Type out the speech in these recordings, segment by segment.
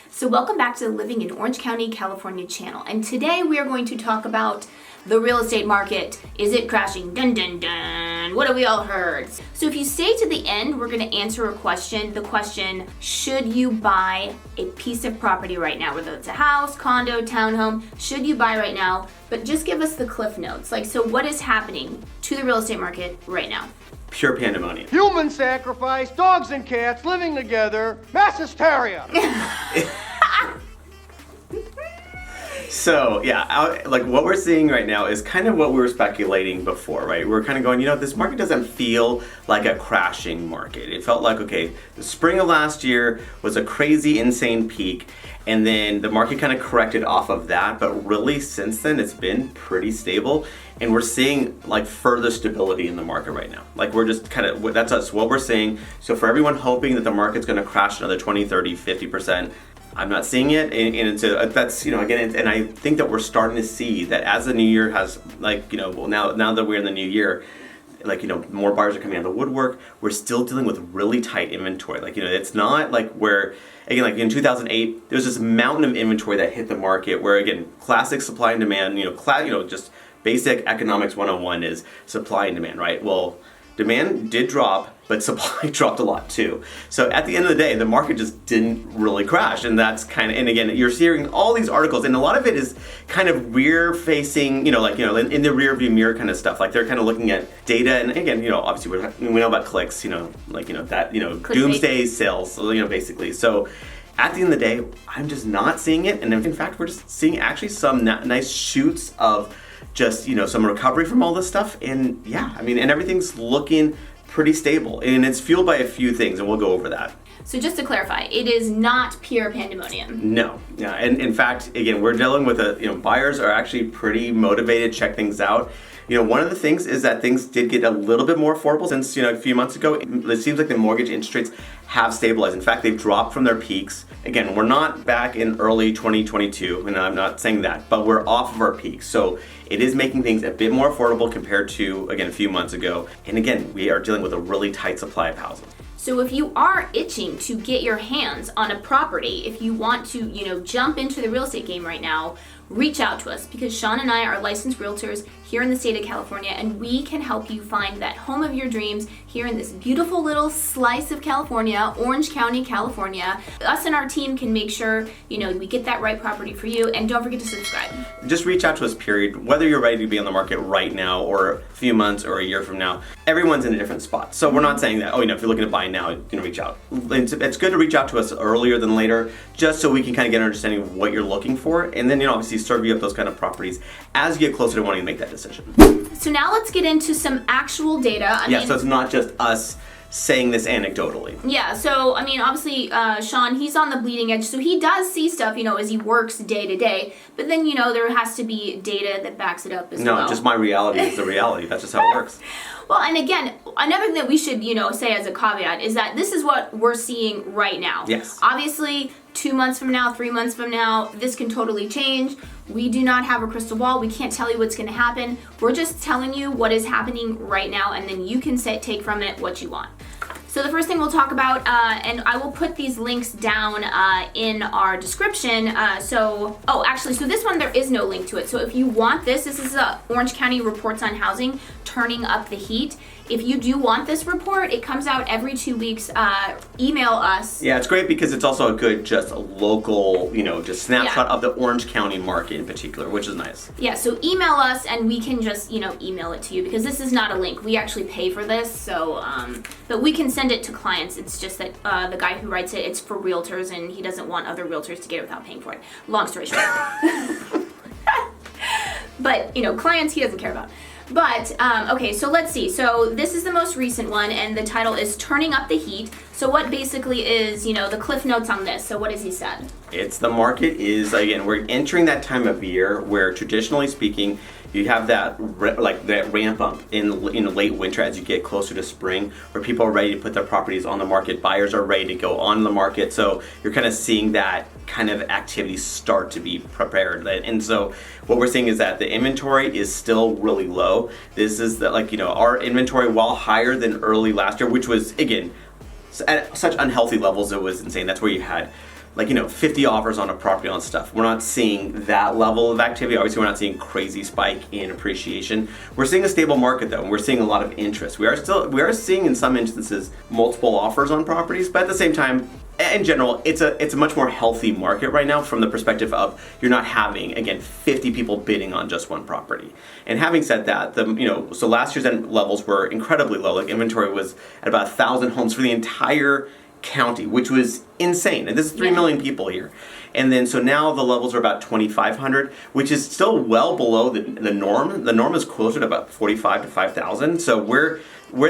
So welcome back to the Living in Orange County, California channel. And today we are going to talk about the real estate market. Is it crashing? Dun dun dun. What have we all heard? So if you stay to the end, we're going to answer a question. The question, should you buy a piece of property right now? Whether it's a house, condo, townhome, should you buy right now? But just give us the cliff notes. So what is happening to the real estate market right now? Pure pandemonium. Human sacrifice, dogs and cats living together, mass hysteria. So yeah, like what we're seeing right now is kind of what we were speculating before, right? We're kind of going, this market doesn't feel like a crashing market. It felt like, okay, the spring of last year was a crazy, insane peak, and then the market kind of corrected off of that, but really since then it's been pretty stable, and we're seeing like further stability in the market right now. Like we're just kind of, that's us, what we're seeing. So for everyone hoping that the market's going to crash another 20, 30, 50%, I'm not seeing it, and it's that's again, and I think that we're starting to see that as the new year has now that we're in the new year, more buyers are coming out of the woodwork. We're still dealing with really tight inventory. It's not like where again, like in 2008, there was this mountain of inventory that hit the market. Where again, classic supply and demand. Just basic economics 101 is supply and demand, right? Well, demand did drop, but supply dropped a lot too. So at the end of the day, the market just didn't really crash, and that's kind of, and again, you're hearing all these articles, and a lot of it is kind of rear-facing, in the rear-view mirror kind of stuff. Like they're kind of looking at data, and again, obviously we know about clicks, doomsday sales, basically. So at the end of the day, I'm just not seeing it, and in fact, we're just seeing actually some nice shoots of just some recovery from all this stuff, and and everything's looking pretty stable, and it's fueled by a few things, and we'll go over that. So just to clarify, it is not pure pandemonium. No, yeah, and in fact, again, we're dealing with buyers are actually pretty motivated to check things out. One of the things is that things did get a little bit more affordable since a few months ago. It seems like the mortgage interest rates have stabilized. In fact, they've dropped from their peaks. Again, we're not back in early 2022, and I'm not saying that, but we're off of our peaks. So it is making things a bit more affordable compared to, again, a few months ago. And again, we are dealing with a really tight supply of housing. So if you are itching to get your hands on a property, if you want to, jump into the real estate game right now, reach out to us, because Sean and I are licensed realtors here in the state of California, and we can help you find that home of your dreams here in this beautiful little slice of California, Orange County, California. Us and our team can make sure, we get that right property for you, and don't forget to subscribe. Just reach out to us, period. Whether you're ready to be on the market right now or a few months or a year from now, everyone's in a different spot. So we're not saying that, if you're looking to buy now, reach out. It's good to reach out to us earlier than later, just so we can kind of get an understanding of what you're looking for, and then, obviously serve you up those kind of properties as you get closer to wanting to make that decision. So now let's get into some actual data. So it's not just us saying this anecdotally. Yeah, so obviously Sean, he's on the bleeding edge, so he does see stuff, as he works day to day, but then, there has to be data that backs it up as well. No, just my reality is the reality. That's just how it works. Well, and again, another thing that we should, say as a caveat is that this is what we're seeing right now. Yes. Obviously, 2 months from now, 3 months from now, this can totally change. We do not have a crystal ball. We can't tell you what's going to happen. We're just telling you what is happening right now, and then you can take from it what you want. So the first thing we'll talk about, and I will put these links down in our description. So this one, there is no link to it. So if you want this is Orange County Reports on Housing, Turning Up the Heat. If you do want this report, it comes out every 2 weeks. Email us. Yeah, it's great because it's also a good, just a local, just snapshot of the Orange County market in particular, which is nice. Yeah, so email us and we can just, email it to you, because this is not a link. We actually pay for this, so, but we can send it to clients. It's just that the guy who writes it, it's for realtors, and he doesn't want other realtors to get it without paying for it. Long story short. But, clients he doesn't care about. But, okay, so let's see. So this is the most recent one, and the title is Turning Up the Heat. So what basically is, the cliff notes on this? So what has he said? It's the market is, again, we're entering that time of year where traditionally speaking, you have that ramp up in late winter as you get closer to spring, where people are ready to put their properties on the market. Buyers are ready to go on the market. So you're kind of seeing that kind of activity start to be prepared. And so what we're seeing is that the inventory is still really low. This is our inventory, while higher than early last year, which was, again, at such unhealthy levels, it was insane. That's where you had like, 50 offers on a property on stuff. We're not seeing that level of activity. Obviously, we're not seeing crazy spike in appreciation. We're seeing a stable market though, and we're seeing a lot of interest. We are seeing in some instances multiple offers on properties, but at the same time, in general, it's a much more healthy market right now from the perspective of you're not having, again, 50 people bidding on just one property. And having said that, so last year's end levels were incredibly low. Like inventory was at about 1,000 homes for the entire county, which was insane. And this is 3 million people here. And then so now the levels are about 2,500, which is still well below the norm. The norm is closer to about 45 to 5,000. So we're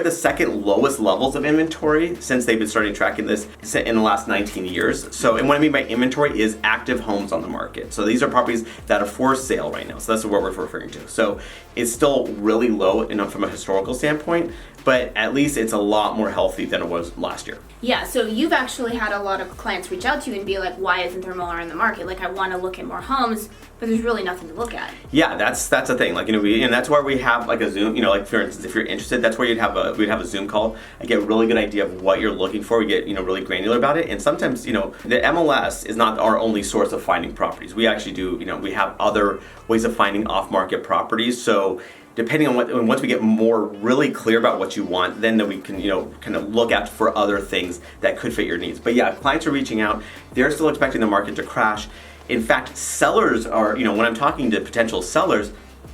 the second lowest levels of inventory since they've been starting tracking this in the last 19 years. So, and what I mean by inventory is active homes on the market. So these are properties that are for sale right now. So that's what we're referring to. So it's still really low from a historical standpoint, but at least it's a lot more healthy than it was last year. Yeah, so you've actually had a lot of clients reach out to you and be like, why isn't there more in the market? Like, I want to look at more homes, but there's really nothing to look at. Yeah, that's the thing. Like, and that's why we have like a Zoom, like for instance, if you're interested, that's where we'd have a Zoom call. I get a really good idea of what you're looking for. We get, really granular about it. And sometimes, the MLS is not our only source of finding properties. We actually do, we have other ways of finding off-market properties. So depending on once we get more really clear about what you want, then we can, kind of look out for other things that could fit your needs. But yeah, clients are reaching out. They're still expecting the market to crash. In fact, sellers are, when I'm talking to potential sellers,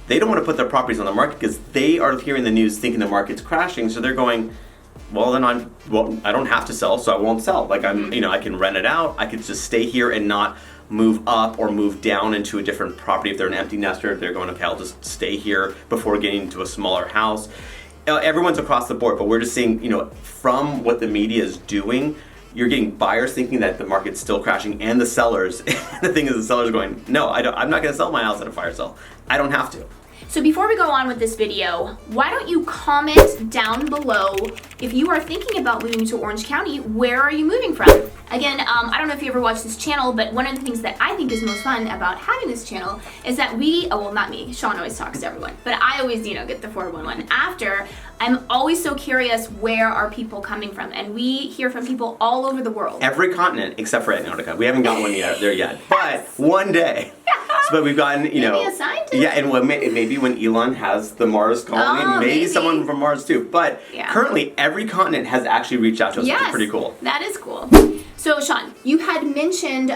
they don't want to put their properties on the market because they are hearing the news thinking the market's crashing. So they're going, well, then I don't have to sell, so I won't sell. Like I can rent it out. I could just stay here and not move up or move down into a different property. If they're an empty nester, they're going, okay, I'll just stay here before getting into a smaller house. Everyone's across the board, but we're just seeing, from what the media is doing, you're getting buyers thinking that the market's still crashing, and the sellers, the thing is the sellers are going, no, I'm not going to sell my house at a fire sale. I don't have to. So before we go on with this video, why don't you comment down below if you are thinking about moving to Orange County, where are you moving from? Again, I don't know if you ever watched this channel, but one of the things that I think is most fun about having this channel is that not me, Sean always talks to everyone, but I always, get the 411 after. I'm always so curious, where are people coming from? And we hear from people all over the world. Every continent except for Antarctica. We haven't got one there yet, but one day. But we've gotten, Maybe a scientist? Yeah, and maybe when Elon has the Mars colony, maybe someone from Mars too. But currently, every continent has actually reached out to us, which is pretty cool. That is cool. So Sean, you had mentioned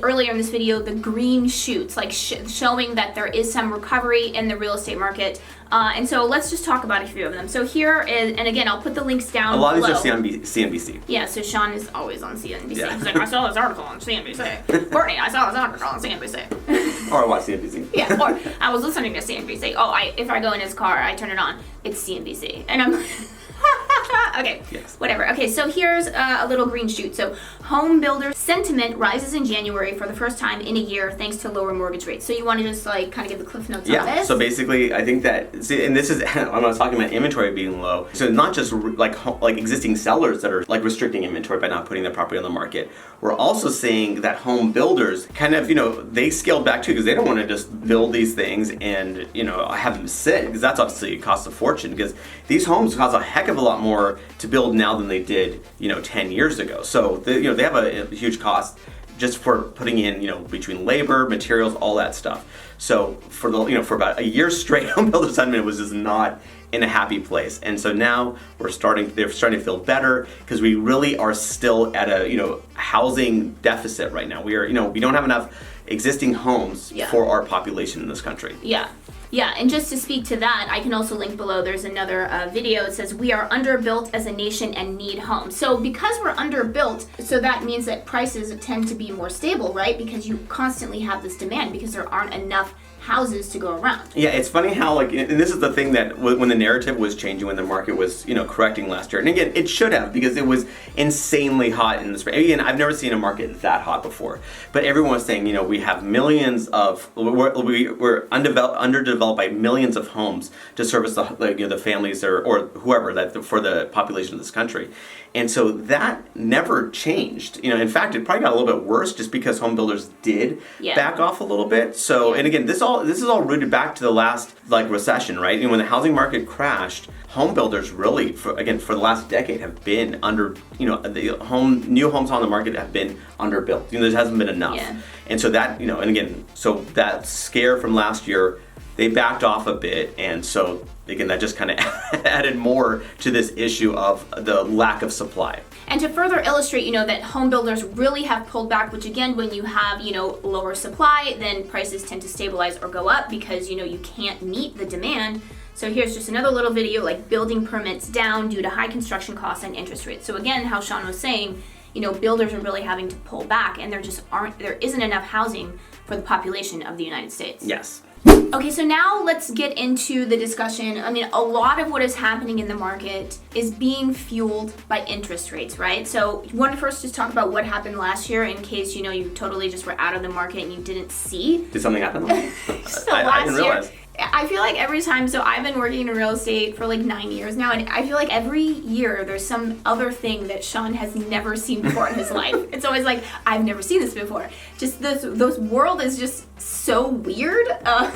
earlier in this video the green shoots, like showing that there is some recovery in the real estate market. And so let's just talk about a few of them. So here is, and again, I'll put the links down below. A lot of these are CNBC. Yeah, so Sean is always on CNBC. Yeah. He's like, I saw this article on CNBC. Courtney, I saw this article on CNBC. Or I watch CNBC. Yeah, or I was listening to CNBC. Oh, if I go in his car, I turn it on. It's CNBC. And I'm okay, yes. Whatever. Okay, so here's a little green shoot. So home builder sentiment rises in January for the first time in a year thanks to lower mortgage rates. So you want to just kind of give the cliff notes on this? So basically I think that, and this is, when I was talking about inventory being low, so not just like existing sellers that are restricting inventory by not putting their property on the market. We're also seeing that home builders kind of, they scaled back too because they don't want to just build these things and, have them sit, because that's obviously it costs a fortune, because these homes cost a heck of a lot more to build now than they did, 10 years ago. So, they have a huge cost just for putting in, between labor, materials, all that stuff. So for for about a year straight, home builder sentiment was just not in a happy place. And so now they're starting to feel better because we really are still at a, housing deficit right now. We are, we don't have enough existing homes for our population in this country. Yeah, and just to speak to that, I can also link below, there's another video. It says, we are underbuilt as a nation and need homes. So because we're underbuilt, so that means that prices tend to be more stable, right? Because you constantly have this demand because there aren't enough houses to go around. Yeah, it's funny how and this is the thing that when the narrative was changing, when the market was correcting last year, and again it should have, because it was insanely hot in the spring. Again, I've never seen a market that hot before, but everyone was saying we have millions of we're underdeveloped by millions of homes to service the families or whoever that for the population of this country. And so that never changed. In fact, it probably got a little bit worse just because home builders did back off a little bit. So, and again, this is all rooted back to the last recession, right? And when the housing market crashed, home builders really, for the last decade, have been under, the new homes on the market have been underbuilt. There hasn't been enough. Yeah. And so that, and again, so that scare from last year, they backed off a bit, and so again, that just kind of added more to this issue of the lack of supply. And to further illustrate, that home builders really have pulled back, which again, when you have, lower supply, then prices tend to stabilize or go up because, you can't meet the demand. So here's just another little video, like building permits down due to high construction costs and interest rates. So again, how Sean was saying, builders are really having to pull back, and there isn't enough housing for the population of the United States. Yes. Okay, so now let's get into the discussion. A lot of what is happening in the market is being fueled by interest rates, right? So you want to first just talk about what happened last year in case, you totally just were out of the market and you didn't see. Did something happen? So I didn't realize. I feel like every time, so I've been working in real estate for like 9 years now, and I feel like every year there's some other thing that Sean has never seen before in his life. It's always like, I've never seen this before. Just those world is just so weird.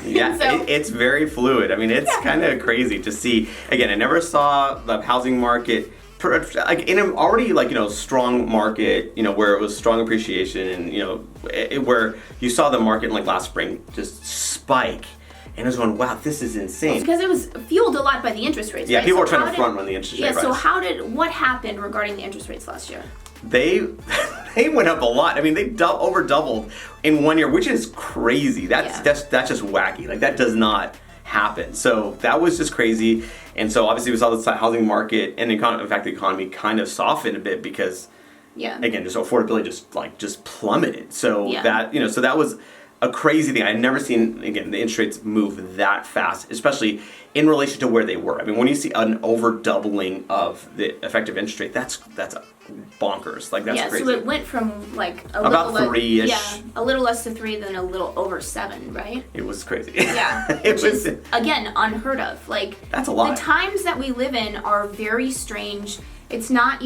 Yeah, so, it's very fluid. It's kind of crazy to see. Again, I never saw the housing market in an already strong market, where it was strong appreciation, and where you saw the market in last spring just spike. And I was going, wow, this is insane. Because it was fueled a lot by the interest rates. Yeah, right? people were trying to front run the interest rate. Yeah, so rise. what happened regarding the interest rates last year? They went up a lot. They over doubled in 1 year, which is crazy. That's just wacky. That does not happen. So that was just crazy. And so obviously we saw the housing market and in fact the economy kind of softened a bit because again, just affordability just plummeted. So that was a crazy thing. I'd never seen, again, the interest rates move that fast, especially in relation to where they were. When you see an over doubling of the effective interest rate, that's bonkers. That's crazy. So it went from about 3-ish. A little less to 3, then a little over 7, right? It was crazy. Yeah, which is again unheard of. That's a lot. The times that we live in are very strange. It's not,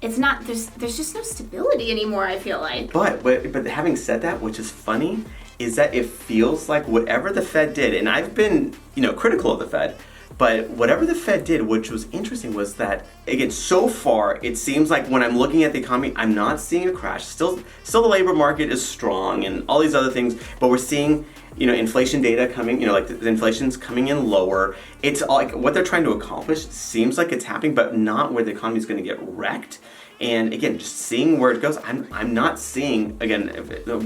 it's not, there's just no stability anymore, I feel like. But having said that, which is funny, is that it feels like whatever the Fed did, and I've been, critical of the Fed, but whatever the Fed did, which was interesting, was that, again, so far, it seems like when I'm looking at the economy, I'm not seeing a crash. Still the labor market is strong and all these other things, but we're seeing, inflation data coming, the inflation's coming in lower. It's all, what they're trying to accomplish seems like it's happening, but not where the economy's going to get wrecked. And again, just seeing where it goes, I'm not seeing, again,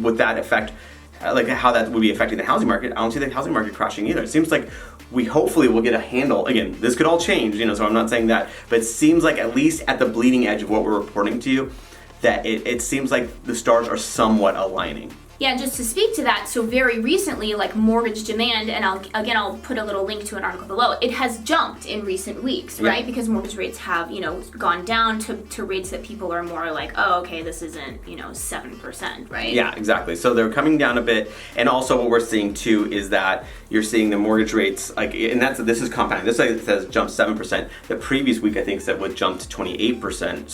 with that effect, how that would be affecting the housing market. I don't see the housing market crashing either. It seems like we hopefully will get a handle. Again, this could all change, so I'm not saying that, but it seems like at least at the bleeding edge of what we're reporting to you, that it seems like the stars are somewhat aligning. Yeah, just to speak to that, so very recently, mortgage demand, and I'll put a little link to an article below, it has jumped in recent weeks, right? Because mortgage rates have, gone down to rates that people are more like, oh, okay, this isn't, 7%, right? Yeah, exactly. So they're coming down a bit, and also what we're seeing too is that you're seeing the mortgage rates, and this is compounding. This says jumped 7%. The previous week, I think, said would jump to 28%.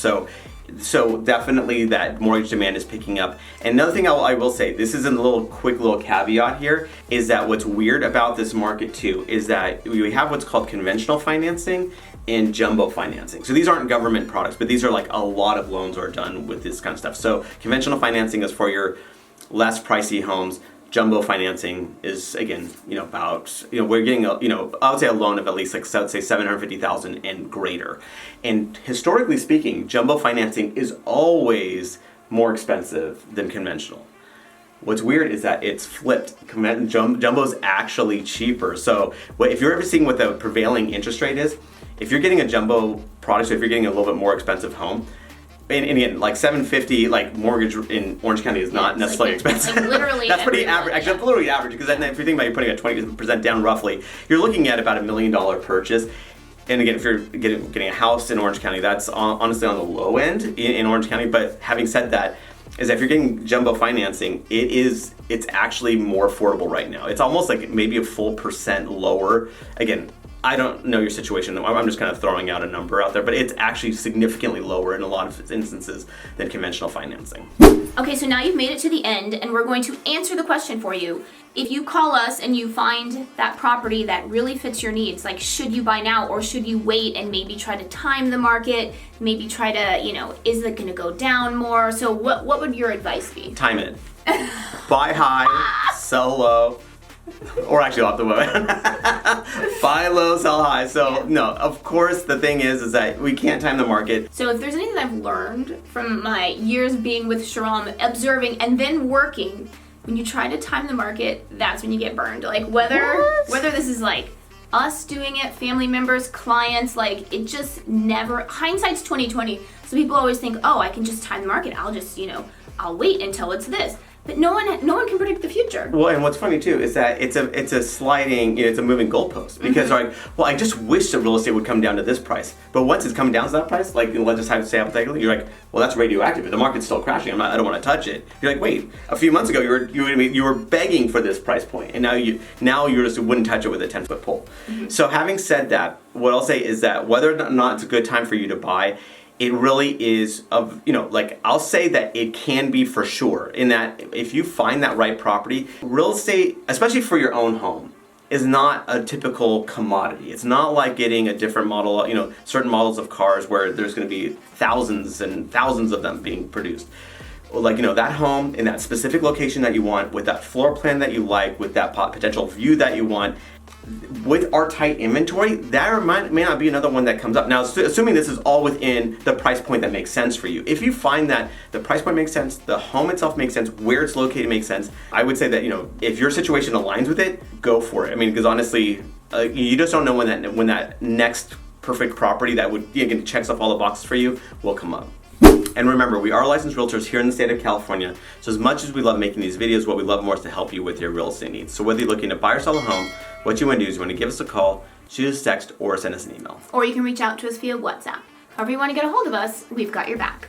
So definitely that mortgage demand is picking up. And another thing I will say, this is a quick little caveat here, is that what's weird about this market too is that we have what's called conventional financing and jumbo financing. So these aren't government products, but these are a lot of loans are done with this kind of stuff. So conventional financing is for your less pricey homes. Jumbo financing is, again, about, we're getting I would say a loan of at least say $750,000 and greater. And historically speaking, jumbo financing is always more expensive than conventional. What's weird is that it's flipped. Jumbo is actually cheaper. So if you're ever seeing what the prevailing interest rate is, if you're getting a jumbo product, so if you're getting a little bit more expensive home, and again, $750 mortgage in Orange County is not necessarily expensive. Literally, that's pretty average. Actually, that's literally average because then if you think about you're putting a 20% down roughly, you're looking at about $1 million purchase. And again, if you're getting a house in Orange County, that's honestly on the low end in Orange County. But having said that, is if you're getting jumbo financing, it's actually more affordable right now. It's almost like maybe a full percent lower. Again, I don't know your situation. I'm just kind of throwing out a number out there, but it's actually significantly lower in a lot of instances than conventional financing. Okay, so now you've made it to the end, and we're going to answer the question for you. If you call us and you find that property that really fits your needs, like should you buy now or should you wait and maybe try to time the market, maybe try to, is it going to go down more? So what would your advice be? Time it. Buy high, sell low. Or actually off the way. Buy low, sell high. So no, of course the thing is that we can't time the market. So if there's anything I've learned from my years being with Sharam, observing and then working, when you try to time the market, that's when you get burned. Like whether this is like us doing it, family members, clients, like it just never, hindsight's 2020. So people always think, oh, I can just time the market. I'll just, I'll wait until it's this. But no one can predict the future. Well, and what's funny too is that it's a sliding, it's a moving goalpost because like, well, I just wish that real estate would come down to this price. But once it's coming down to that price, like let's just have to say hypothetically, you're like, well, that's radioactive. The market's still crashing. I don't want to touch it. You're like, wait, a few months ago you were begging for this price point, and now you just wouldn't touch it with a 10-foot pole. So having said that, what I'll say is that whether or not it's a good time for you to buy, it really is I'll say that it can be for sure in that if you find that right property, real estate, especially for your own home, is not a typical commodity. It's not like getting a different model, certain models of cars where there's going to be thousands and thousands of them being produced. Like, that home in that specific location that you want, with that floor plan that you like, with that potential view that you want, with our tight inventory, there may not be another one that comes up. Now, assuming this is all within the price point that makes sense for you. If you find that the price point makes sense, the home itself makes sense, where it's located makes sense, I would say that, if your situation aligns with it, go for it. I mean, because honestly, you just don't know when that next perfect property that would, checks off all the boxes for you will come up. And remember, we are licensed realtors here in the state of California, so as much as we love making these videos, what we love more is to help you with your real estate needs. So whether you're looking to buy or sell a home, what you want to do is you want to give us a call, shoot us a text, or send us an email. Or you can reach out to us via WhatsApp. However you want to get a hold of us, we've got your back.